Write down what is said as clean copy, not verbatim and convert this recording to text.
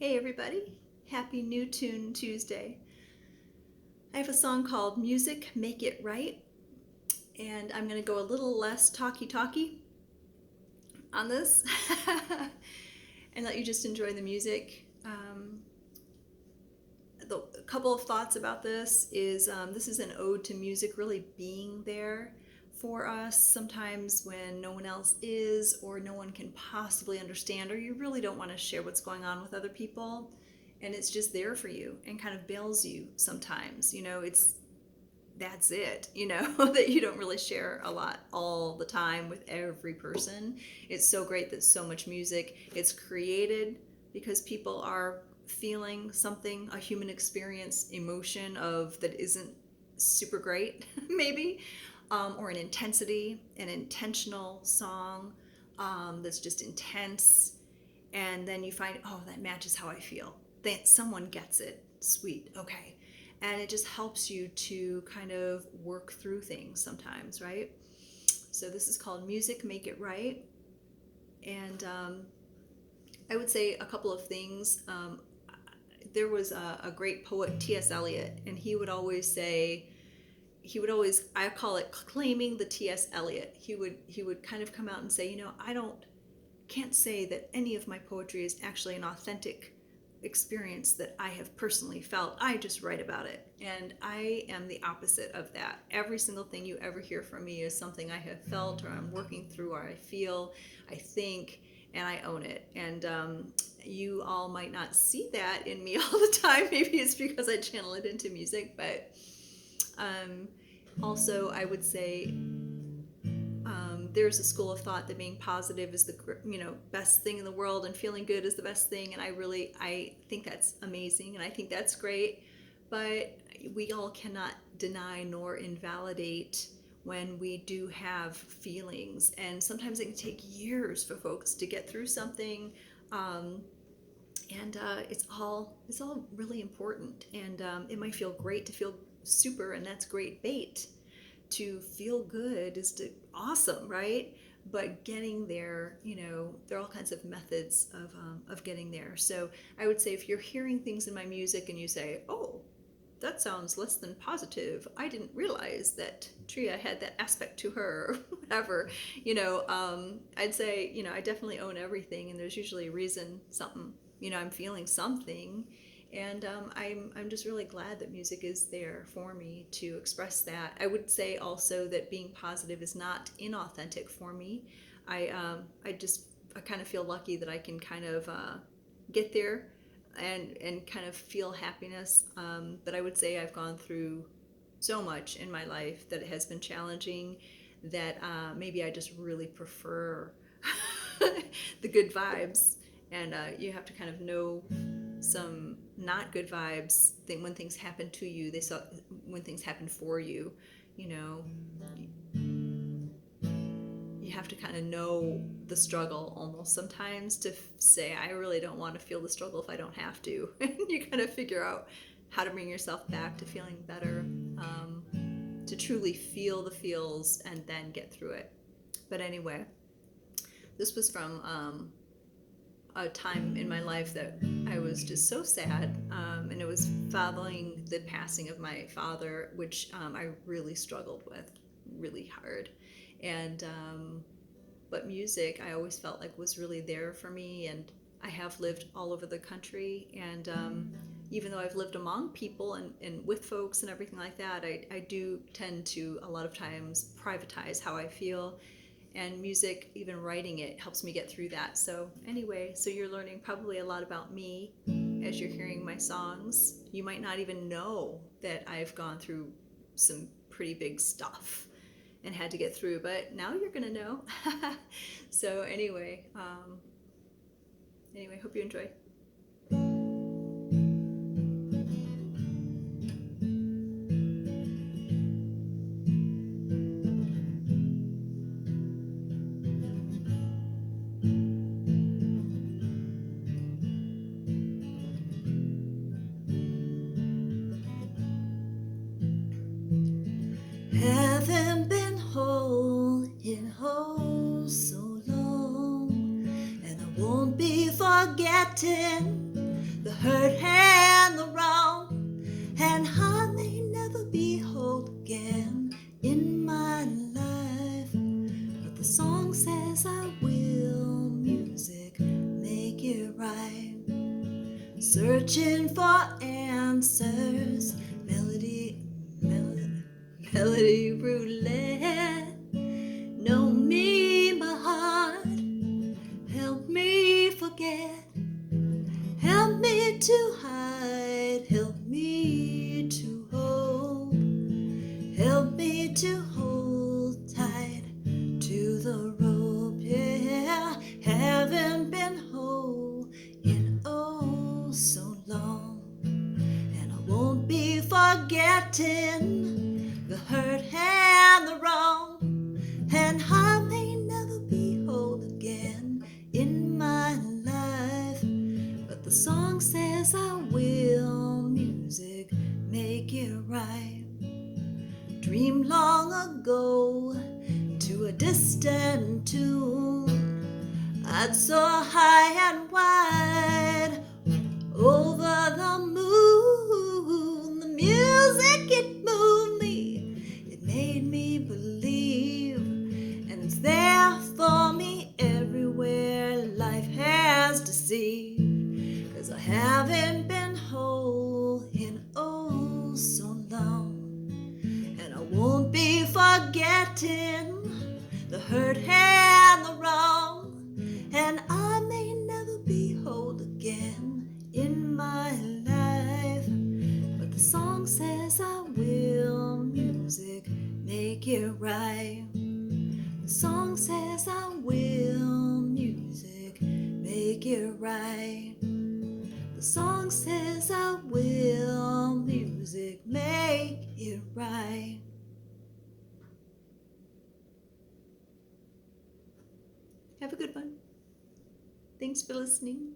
Hey everybody, happy New Tune Tuesday. I have a song called Music Make It Right, and I'm going to go a little less talky on this and let you just enjoy the music. A couple of thoughts about this is an ode to music really being there for us sometimes when no one else is, or no one can possibly understand, or you really don't want to share what's going on with other people, and it's just there for you and kind of bails you sometimes. That's it, that you don't really share a lot all the time with every person. It's so great that so much music it's created because people are feeling something, a human experience, emotion of that isn't super great, maybe, or an intensity, an intentional song that's just intense, and then you find, oh, that matches how I feel. That someone gets it. Sweet, okay. And it just helps you to kind of work through things sometimes, right? So this is called Music Make It Right. And I would say a couple of things. There was a great poet, T.S. Eliot, and I call it claiming the T.S. Eliot. He would kind of come out and say, I can't say that any of my poetry is actually an authentic experience that I have personally felt. I just write about it. And I am the opposite of that. Every single thing you ever hear from me is something I have felt, or I'm working through, or I feel, I think, and I own it. And you all might not see that in me all the time. Maybe it's because I channel it into music, but also I would say there's a school of thought that being positive is the best thing in the world, and feeling good is the best thing, and I think that's amazing, and I think that's great. But we all cannot deny nor invalidate when we do have feelings, and sometimes it can take years for folks to get through something. And it's all really important, and it might feel great to feel super, and that's great bait. To feel good is awesome, right? But getting there, there are all kinds of methods of getting there. So I would say if you're hearing things in my music and you say, oh, that sounds less than positive, I didn't realize that Tria had that aspect to her, or whatever, I'd say, I definitely own everything, and there's usually a reason, something, I'm feeling something. And I'm just really glad that music is there for me to express that. I would say also that being positive is not inauthentic for me. I kind of feel lucky that I can kind of get there and kind of feel happiness. But I would say I've gone through so much in my life that it has been challenging, that maybe I just really prefer the good vibes. And you have to kind of know some not good vibes when things happen to you. When things happen for you, you have to kind of know the struggle almost sometimes to say, I really don't want to feel the struggle if I don't have to. And you kind of figure out how to bring yourself back to feeling better, to truly feel the feels and then get through it. But anyway, this was from a time in my life that I was just so sad, and it was following the passing of my father, which I really struggled with really hard. And but music, I always felt like was really there for me, and I have lived all over the country, and even though I've lived among people and with folks and everything like that, I do tend to a lot of times privatize how I feel, and music, even writing it, helps me get through that. So anyway, so you're learning probably a lot about me as you're hearing my songs. You might not even know that I've gone through some pretty big stuff and had to get through, but now you're gonna know. So anyway, hope you enjoy. Haven't been whole in oh so long, and I won't be forgetting the hurt and the wrong, and I may never be whole again in my life. But the song says I will, music make it right. Searching for answers, melody roulette. Know me, my heart, help me forget, help me to hide, help me to hope, help me to hold tight to the rope. Yeah, haven't been whole in oh so long, and I won't be forgetting the hurt and the wrong, and I may never be whole again in my life. But the song says I will, music make it right. Dreamed long ago to a distant tune, I'd soar high and wide over the moon. The music, it moved me, it made me believe, and it's there for me everywhere life has to see. 'Cause I haven't been whole in oh so long, and I won't be forgetting the hurt and the wrong, and I may never be whole again in my life. But the song says I will, music make it right. The song says I will, music make it right. The song says I will, music make it right. Have a good one. Thanks for listening.